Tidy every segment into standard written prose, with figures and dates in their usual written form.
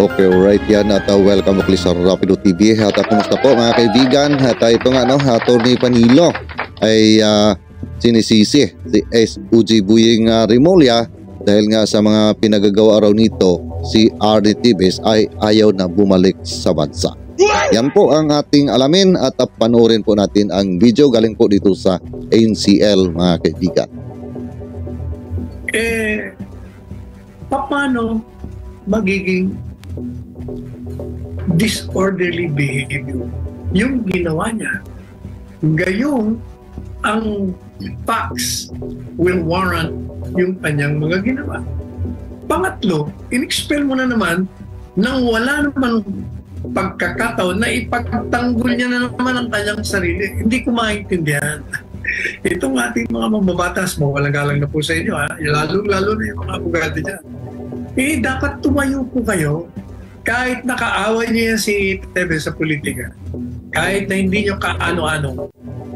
Okay, alright yan at welcome ulit sa Rapido TV. At kumusta po mga kaibigan? At ito nga Atty. Panilo ay sinisisi si SUG Buying Rimulya dahil nga sa mga pinagagawa raw nito si RD Tibes ay ayaw na bumalik sa bansa. Yan po ang ating alamin at panoorin po natin ang video galing po dito sa NCL mga kaibigan. Paano magiging disorderly behavior yung ginawa niya? Gayong ang facts will warrant yung kanyang mga ginawa. Pangatlo, in-expel mo na naman nang wala naman pagkakataon na ipagtanggol niya na naman ang kanyang sarili. Hindi ko maintindihan. Itong ating mga mambabatas, mawalang-galang na po sa inyo, lalo na yung mga abogado dyan. Dapat tumayo po kayo kahit nakaaway niya si Tibes sa politika. Kahit na hindi nyo kaano-ano.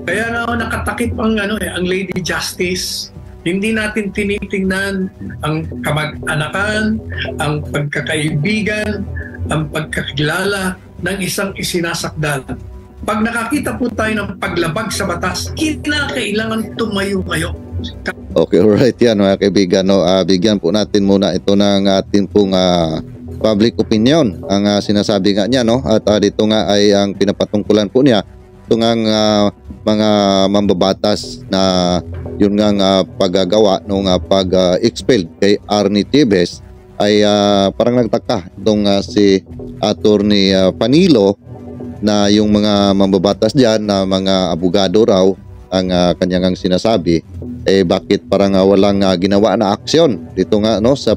Kaya na nakatakip ang Lady Justice. Hindi natin tinitingnan ang kamag-anakan, ang pagkakaibigan, ang pagkakilala ng isang isinasakdal. Pag nakakita po tayo ng paglabag sa batas, kailangan tumayo kayo. Okay, alright yan mga kaibigan. Bigyan po natin muna ito ng ating pong public opinion. Ang sinasabi nga niya, at dito nga ay ang pinapatungkulan po niya ito nga mga mambabatas na yun nga paggagawa nung pag-expelled kay Arnie Tibes ay parang nagtaka itong si Atty. Panilo na yung mga mambabatas diyan na mga abogado raw ang kanyang sinasabi bakit parang walang ginawa na aksyon dito nga sa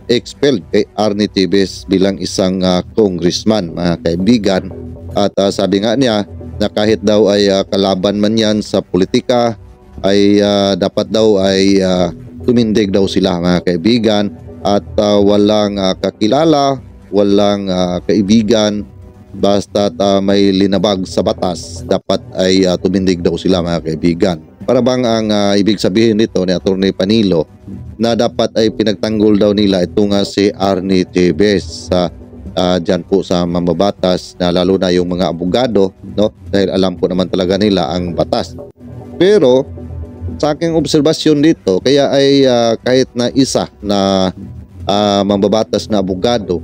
expelled kay Arnie Tibes bilang isang congressman mga kaibigan. At sabi nga niya na kahit daw ay kalaban man yan sa politika ay dapat daw ay tumindig daw sila mga kaibigan at walang kakilala, walang kaibigan basta may linabag sa batas dapat ay tumindig daw sila mga kaibigan. Para bang ang ibig sabihin nito ni Atty. Panilo na dapat ay pinagtanggol daw nila ito nga si Arnie Tibes dyan po sa mambabatas na lalo na yung mga abogado dahil alam po naman talaga nila ang batas. Pero sa aking obserbasyon dito kaya ay kahit na isa na mambabatas na abogado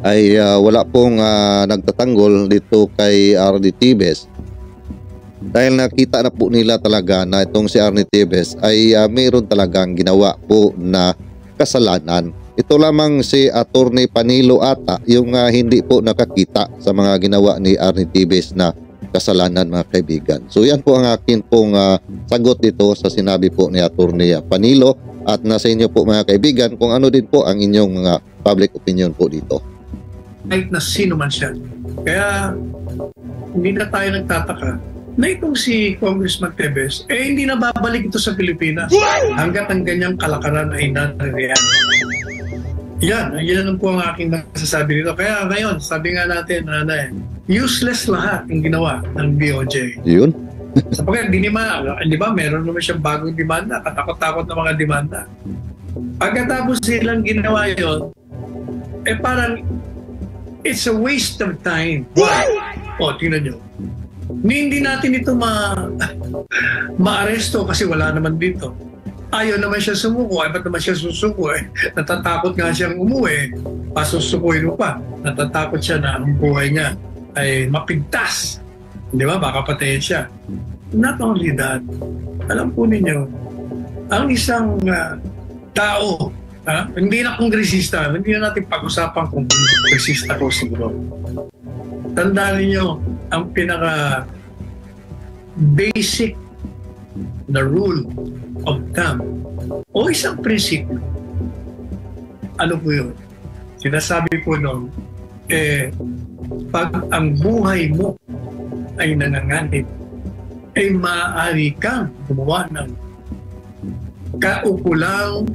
ay wala pong nagtatanggol dito kay RD Tibes dahil nakita na po nila talaga na itong si Arnie Tibes ay mayroon talagang ginawa po na kasalanan. Ito lamang si Atty. Panilo ata yung hindi po nakakita sa mga ginawa ni Arnie Tibes na kasalanan mga kaibigan. So yan po ang akin pong sagot dito sa sinabi po ni Atty. Panilo at nasa inyo po mga kaibigan kung ano din po ang inyong mga public opinion po dito. Kahit na sino man siya. Kaya hindi na tayo nagtataka na itong si Congressman Tibes, hindi na babalik ito sa Pilipinas hanggat ang ganyang kalakaran ay nangyayari. Yan po ang aking masasabi dito. Kaya ngayon, sabi nga natin, useless lahat ang ginawa ng DOJ. Yun? Sapagkat, di ba, meron naman siyang bagong demanda, katakot-takot na mga demanda. Pagkatapos silang ginawa yun, parang it's a waste of time. Why? Tingnan nyo. Hindi natin ito ma-aresto kasi wala naman dito. Ayaw naman siya sumuko. Ba't naman siya susuko? Natatakot nga siyang umuwi. Pasusukuin mo pa. Natatakot siya na ang buhay niya ay mapigtas. Di ba? Baka patayin siya. Not only that, alam po ninyo, ang isang tao, hindi na kongresista, hindi na natin pag-usapan kung kongresista ko siguro. Tandaan ninyo, ang pinaka basic na rule of thumb o isang prinsipyo. Ano po yun? Sinasabi po noon, pag ang buhay mo ay nanganganib, ay maaari kang gumawa ng kaukulang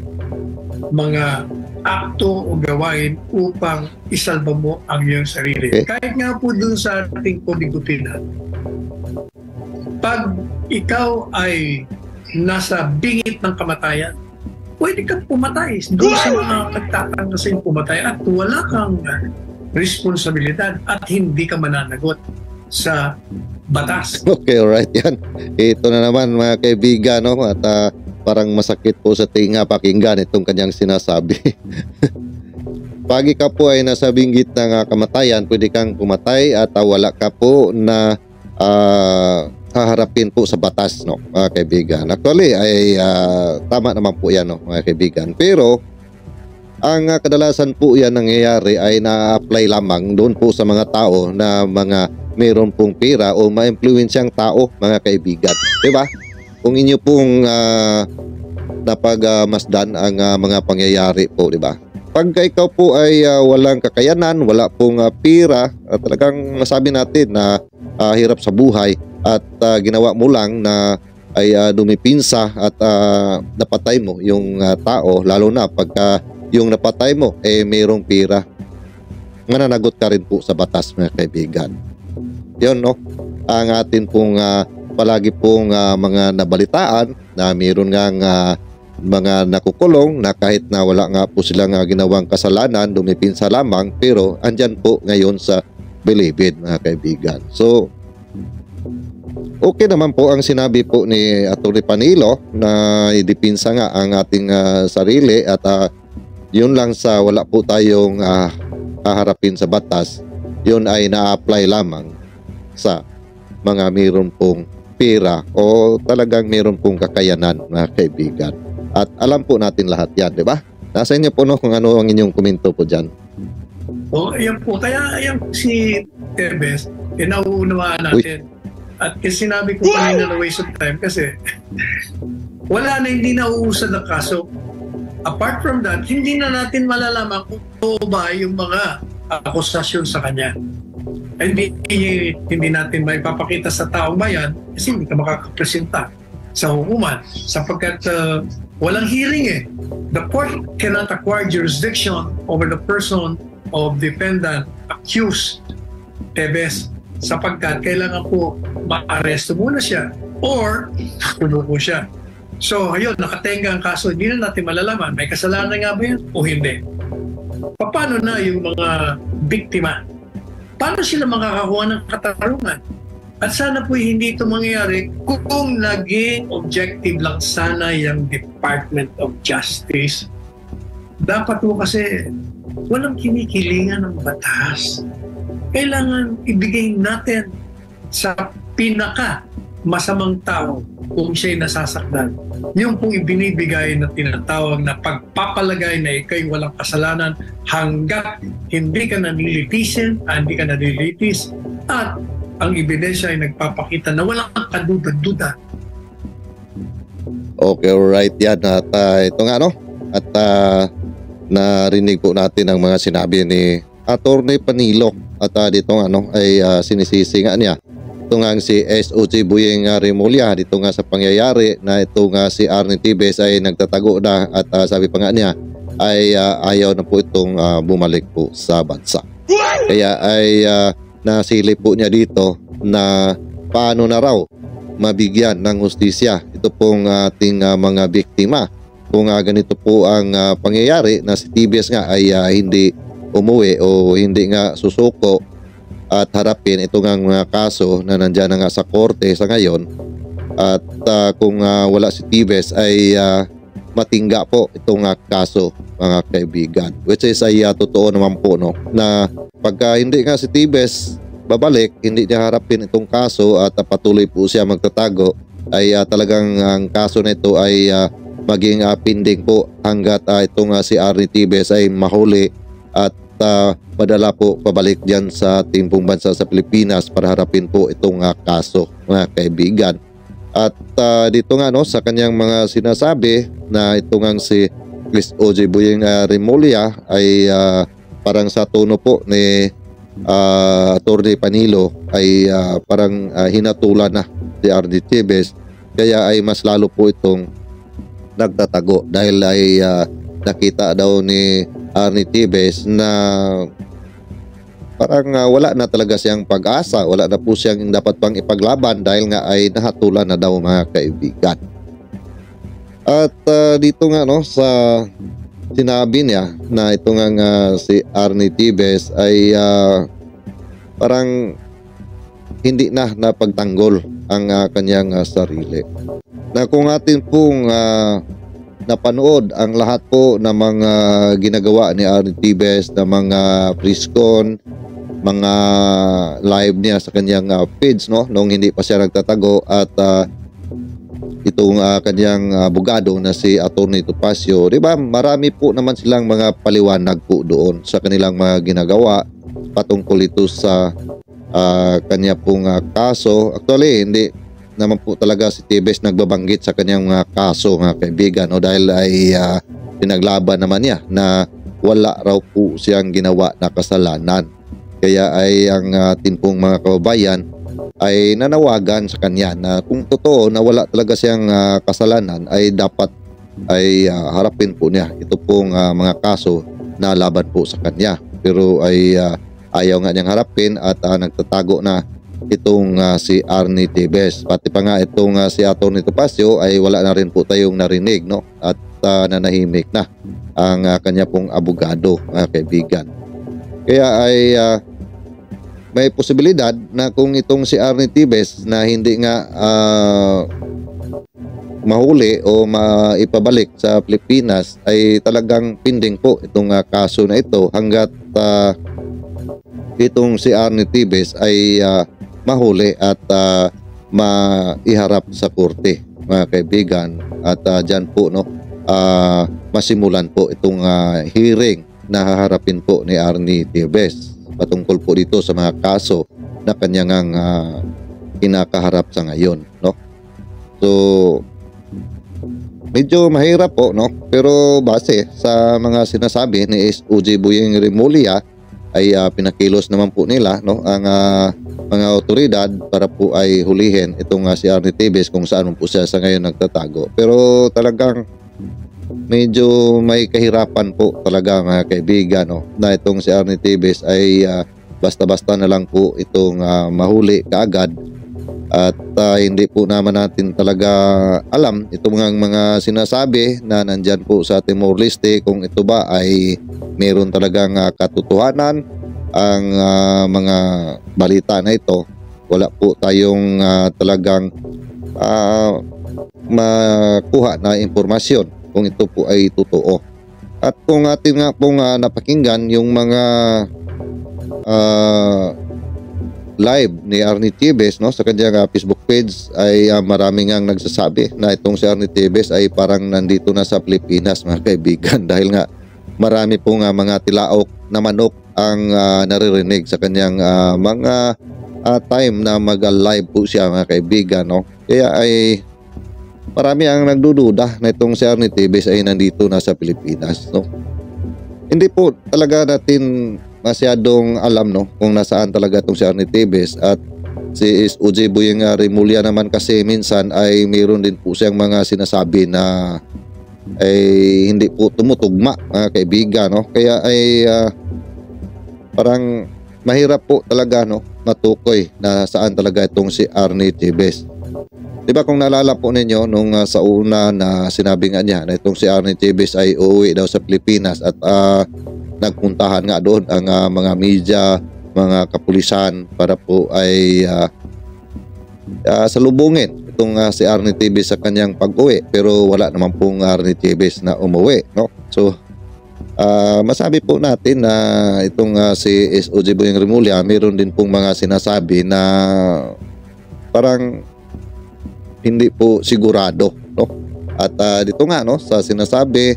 mga akto o gawain upang isalba mo ang iyong sarili. Kahit nga po dun sa ating kodigo penal, pag ikaw ay nasa bingit ng kamatayan, pwede kang pumatay doon sa mga nagtatangka sa'yo pumatay at wala kang responsibilidad at hindi ka mananagot sa batas. Okay, alright yan. Ito na naman mga kaibigan, no? At parang masakit po sa tinga pakinggan itong kanyang sinasabi. Pag ikaw po ay nasa binggit ng kamatayan, pwede kang pumatay at wala ka po na haharapin po sa batas, no, mga kaibigan. Actually ay tama naman po yan, no, mga kaibigan. Pero ang kadalasan po yan nangyayari ay na-apply lamang doon po sa mga tao na mga mayroon pong pera o ma-influensyang tao, mga kaibigan. Diba? Kung inyo pong napagmasdan ang mga pangyayari po, diba? Pagka ikaw po ay walang kakayanan, wala pong pera, talagang nasabi natin na hirap sa buhay at ginawa mo lang na ay dumipinsa at napatay mo yung tao, lalo na pagka yung napatay mo mayroong pera, mananagot ka rin po sa batas, mga kaibigan. Yun, no? Ang atin pong palagi pong mga nabalitaan na mayroon ngang mga nakukulong na kahit na wala nga po silang ginawang kasalanan, dumipinsa lamang, pero andyan po ngayon sa bilibid, mga kaibigan. So, okay naman po ang sinabi po ni Atty. Panilo na idipinsa nga ang ating sarili at yun lang sa wala po tayong haharapin sa batas, yun ay na-apply lamang sa mga mayroon pong pera o talagang mayroon pong kakayanan, mga kaibigan. At alam po natin lahat yan, di ba? Nasa inyo po, no, kung ano ang inyong komento po dyan. O, ayan po. Kaya ayan si Tebes, nauunawaan natin. At kasi sinabi ko kanina na waste of time kasi wala na, hindi nauusad ang kaso. Apart from that, hindi na natin malalaman kung ano ba yung mga akusasyon sa kanya. Hindi natin maipapakita sa taong bayan kasi hindi ka makakapresenta sa hukuman sapagkat walang hearing eh. The court cannot acquire jurisdiction over the person of defendant accused, Tebes, sapagkat kailangan po ma-arresto muna siya or kulong po siya. So, ayun, nakatenga ang kaso, hindi na natin malalaman, may kasalanan nga ba yan o hindi. Paano na yung mga biktima? Paano sila makakakuha ng katarungan? At sana po hindi ito mangyayari kung naging objective lang sana yung Department of Justice. Dapat po kasi walang kinikilingan ng batas. Kailangan ibigay natin sa pinaka masamang tao kung siya'y nasasaktan. Yung pong ibinibigay na tinatawag na pagpapalagay na ikaw'y walang kasalanan hanggat hindi ka nanilitisin, hindi ka nanilitis, at ang ebidensya ay nagpapakita na walang kaduda-duda. Okay, alright yan. At ito nga, no? At narinig po natin ang mga sinabi ni Atty. Panilo. At dito nga, no, ay sinisisi nga niya. Ito nga si SOG Boyeng Remulla, dito nga sa pangyayari na ito nga si Arnie Tibes ay nagtatago na at sabi pa nga niya ay ayaw na po itong bumalik po sa bansa. Kaya ay nasilip po niya dito na paano na raw mabigyan ng hustisya ito pong ating mga biktima kung ganito po ang pangyayari na si Tibes nga ay hindi umuwi o hindi nga susuko at harapin ito nga mga kaso na nandyan na nga sa korte sa ngayon. At kung wala si Tibes ay matingga po itong kaso, mga kaibigan, which is ay totoo naman po, no, na pagka hindi nga si Tibes babalik, hindi niya harapin itong kaso at patuloy po siya magtatago, ay talagang ang kaso na ito ay maging pending po hanggat itong si Arnie Tibes ay mahuli at padala po pabalik dyan sa ating pong bansa sa Pilipinas para harapin po itong kaso, mga kaibigan. At dito nga, no, sa kanyang mga sinasabi na ito nga si SOG Boyeng Remulla ay parang sa tono po ni Atty. Panilo ay parang hinatulan na si Arnie Tibes, kaya ay mas lalo po itong nagtatago dahil ay nakita daw ni Arnie Tibes na parang wala na talaga siyang pag-asa, wala na po siyang dapat pang ipaglaban dahil nga ay nahatulan na daw, mga kaibigan. At dito nga no sa sinabi niya na ito nga si Arnie Tibes ay parang hindi na napagtanggol ang kanyang sarili. Na kung atin pong napanood ang lahat po ng mga ginagawa ni Arnie Tibes na mga press-con, mga live niya sa kanyang page no nung hindi pa siya nagtatago, at itong kanyang abogado na si Atty. Topacio, di ba? Marami po naman silang mga paliwanag po doon sa kanilang mga ginagawa patungkol ito sa kanya pong kaso. Actually, hindi naman po talaga si Tibes nagbabanggit sa kanyang kaso, mga kaibigan, no? Dahil ay pinaglaban naman niya na wala raw po siyang ginawa na kasalanan. Kaya ay ang ating pong mga kababayan ay nanawagan sa kanya na kung totoo na wala talaga siyang kasalanan ay dapat ay harapin po niya ito pong mga kaso na laban po sa kanya. Pero ay ayaw nga niyang harapin at nagtatago na itong si Arnie Tibes. Pati pa nga itong si Atty. Topacio ay wala na rin po tayong narinig, no? At nanahimik na ang kanya pong abogado, mga kaibigan. Kaya ay may posibilidad na kung itong si Arnie Tibes na hindi nga mahuli o maipabalik sa Pilipinas ay talagang pending po itong kaso na ito hanggat itong si Arnie Tibes ay mahuli at maiharap sa korte, mga kaibigan, at dyan po no masimulan po itong hearing na haharapin po ni Arnie Tibes patungkol po dito sa mga kaso na kanyang kinakaharap sa ngayon, no? So medyo mahirap po, no? Pero base sa mga sinasabi ni SOG Boyeng Remulla ay pinakilos naman po nila, no, ang mga otoridad para po ay hulihin itong si Arnie Tibes kung saan po siya sa ngayon nagtatago. Pero talagang medyo may kahirapan po talaga, mga kaibigan, no, na itong si Arnie Tibes ay basta-basta na lang po itong mahuli kaagad. At hindi po naman natin talaga alam itong mga sinasabi na nandyan po sa Timor-Leste, kung ito ba ay meron talagang katotohanan ang mga balita na ito. Wala po tayong talagang makuha na impormasyon kung ito po ay totoo. At kung atin nga pong napakinggan yung mga live ni Arnie Tibes, no, sa kanyang Facebook page, ay marami ngang nagsasabi na itong si Arnie Tibes ay parang nandito na sa Pilipinas, mga kaibigan, dahil nga marami pong mga tilaok na manok ang naririnig sa kanyang mga time na mag-live po siya, mga kaibigan, no. Kaya ay marami ang nagdududa na itong si Arnie Tibes ay nandito na sa Pilipinas, no. Hindi po talaga natin masyadong alam, no, kung nasaan talaga itong si Arnie Tibes. At si SOG Boyeng Remulla naman kasi minsan ay mayroon din po siyang mga sinasabi na ay hindi po tumutugma, mga kaibigan, no. Kaya ay parang mahirap po talaga, no, matukoy na saan talaga itong si Arnie Tibes. Diba kung naalala po ninyo nung sa una na sinabi nga niya na itong si Arnie Tibes ay uuwi daw sa Pilipinas at nagpuntahan nga doon ang mga media, mga kapulisan para po ay salubungin itong si Arnie Tibes sa kanyang pag-uwi, pero wala naman pong Arnie Tibes na umuwi, no? So masabi po natin na itong si SOG Boyeng Remulla mayroon din pong mga sinasabi na parang hindi po sigurado, no? At dito nga, no, sa sinasabi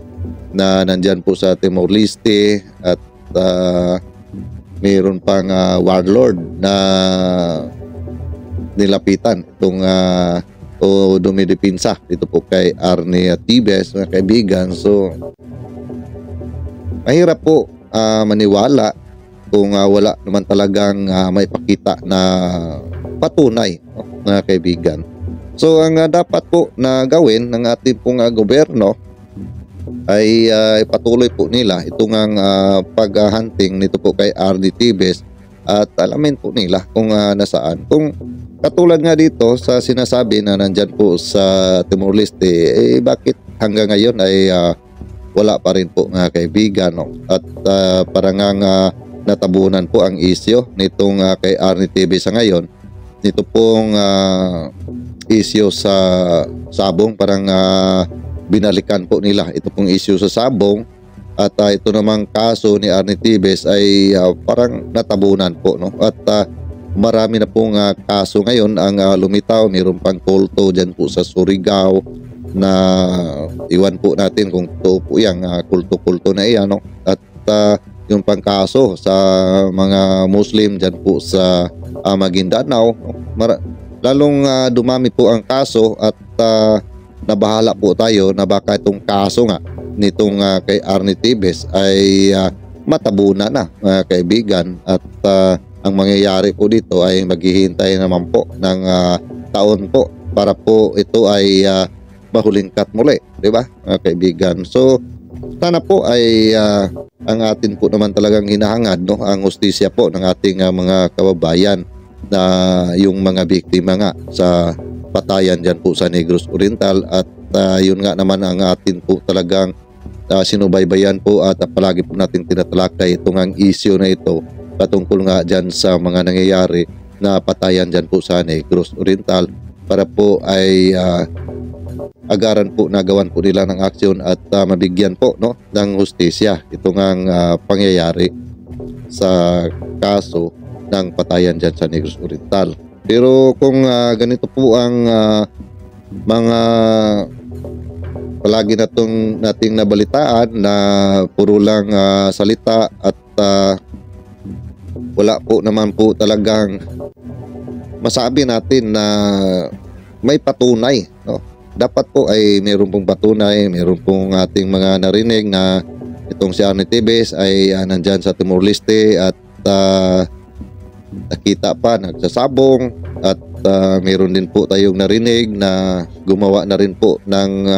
na nandyan po sa Timor-Leste at mayroon pang warlord na nilapitan itong o dumidipinsa dito po kay Arnie Tibes, mga kaibigan. So mahirap po maniwala kung wala naman talagang may pakita na patunay, no, mga kaibigan. So ang dapat po na gawin ng ating pong gobyerno ay ipatuloy po nila itong paghahunting nito po kay Arnie Tibes at alamin po nila kung nasaan. Kung katulad nga dito sa sinasabi na nandyan po sa Timor-Leste, bakit hanggang ngayon ay wala pa rin po mga kaibigan, no? At parang natabunan po ang isyo nitong kay Arnie TV sa ngayon. Nito pong isyo sa sabong, parang binalikan po nila ito pong isyo sa sabong, at ito namang kaso ni Arnie Tibes ay parang natabunan po, no? At marami na pong kaso ngayon ang lumitaw. Mayroon pang kulto dyan po sa Surigao na iwan po natin kung totoo po yan, kulto-kulto na iyan, no? At yung pangkaso sa mga Muslim dyan po sa Maguindanao, lalong dumami po ang kaso, at nabahala po tayo na baka itong kaso nga nitong kay Arnie Tibes ay matabunan na, mga kaibigan. At ang mangyayari po dito ay maghihintay naman po ng taon po para po ito ay mahulingkat muli, di ba, mga kaibigan? So sana po ay ang atin po naman talagang hinahangad, no, ang hustisya po ng ating mga kababayan na yung mga biktima nga sa patayan dyan po sa Negros Oriental. At yun nga naman ang atin po talagang sinubaybayan po, at palagi po natin tinatalakay itong ang issue na ito patungkol nga dyan sa mga nangyayari na patayan dyan po sa Negros Oriental, para po ay agaran po, nagawan po nila ng aksyon at mabigyan po, no, ng hustisya itong ang pangyayari sa kaso ng patayan dyan sa Negros Oriental. Pero kung ganito po ang mga palagi nating nabalitaan na puro lang salita, at wala po naman po talagang masabi natin na may patunay, no? Dapat po ay mayroon pong patunay, mayroon pong ating mga narinig na itong si Arnie Tibes ay nandyan sa Timor-Leste, at nakita pa nagsasabong, at mayroon din po tayong narinig na gumawa na rin po ng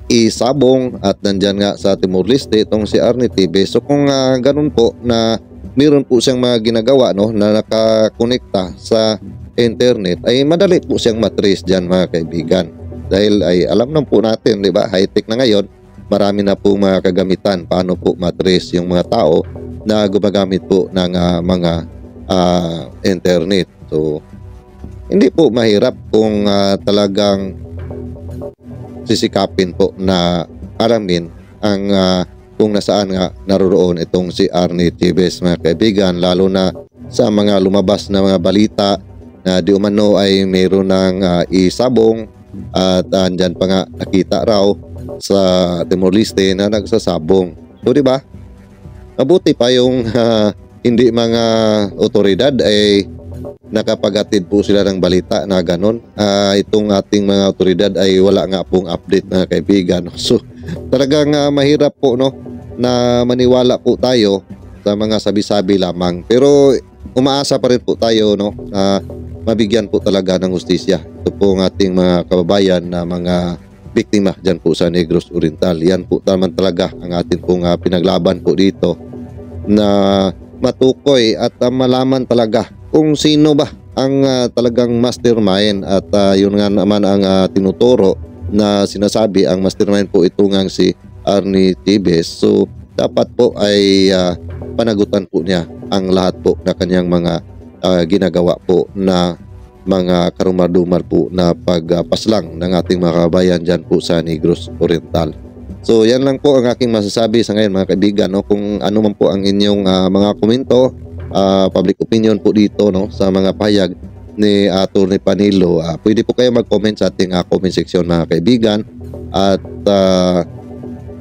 isabong, at nandyan nga sa Timor-Leste itong si Arnie Tibes. So kung ganun po na mayroon po siyang mga ginagawa, no, na nakakonekta sa internet, ay madali po siyang matrace dyan, mga kaibigan. Dahil ay alam na po natin, di ba, high-tech na ngayon, marami na po mga kagamitan paano po matrace yung mga tao na gumagamit po ng mga internet. So hindi po mahirap kung talagang sisikapin po na alamin ang kung nasaan nga naroroon itong si Arnie Tibes, mga kaibigan, lalo na sa mga lumabas na mga balita na di umano ay mayroon ng isabong, at andyan pa nga nakita raw sa Timor-Leste na nagsasabong. So di ba, mabuti pa yung hindi mga otoridad ay nakapagatid po sila ng balita na ganon. Itong ating mga otoridad ay wala nga pong update, mga kaibigan. So talagang mahirap po, no, na maniwala po tayo sa mga sabi-sabi lamang. Pero umaasa pa rin po tayo, no, na mabigyan po talaga ng hustisya ito po ang ating mga kababayan na mga biktima dyan po sa Negros Oriental. Yan po naman talaga ang ating pong pinaglaban po dito, na matukoy at malaman talaga kung sino ba ang talagang mastermind. At yun nga naman ang tinuturo na sinasabi, ang mastermind po ito nga si Arnie Tibes. So dapat po ay panagutan po niya ang lahat po na kanyang mga ginagawa po na mga karumal-dumal po na pagpaslang ng ating mga kabayan dyan po sa Negros Oriental. So yan lang po ang aking masasabi sa ngayon, mga kaibigan, no? Kung ano man po ang inyong mga komento, public opinion po dito, no, sa mga pahayag ni Atty. Panilo, pwede po kayo mag-comment sa ating comment section, mga kaibigan. At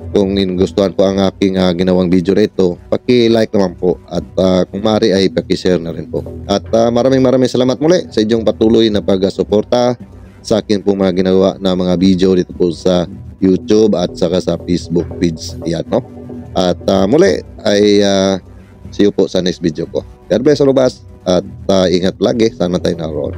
kung gustuhan po ang aking ginawang video na ito, paki-like naman po, at kung maaari ay paki-share na rin po. At maraming salamat muli sa inyong patuloy na pag-suporta sa akin po mga ginagawa na mga video dito po sa YouTube at saka sa Facebook page. Yan, no? At muli ay see you po sa next video ko. God bless all of us, at ingat lagi. Saan man tayo naroon.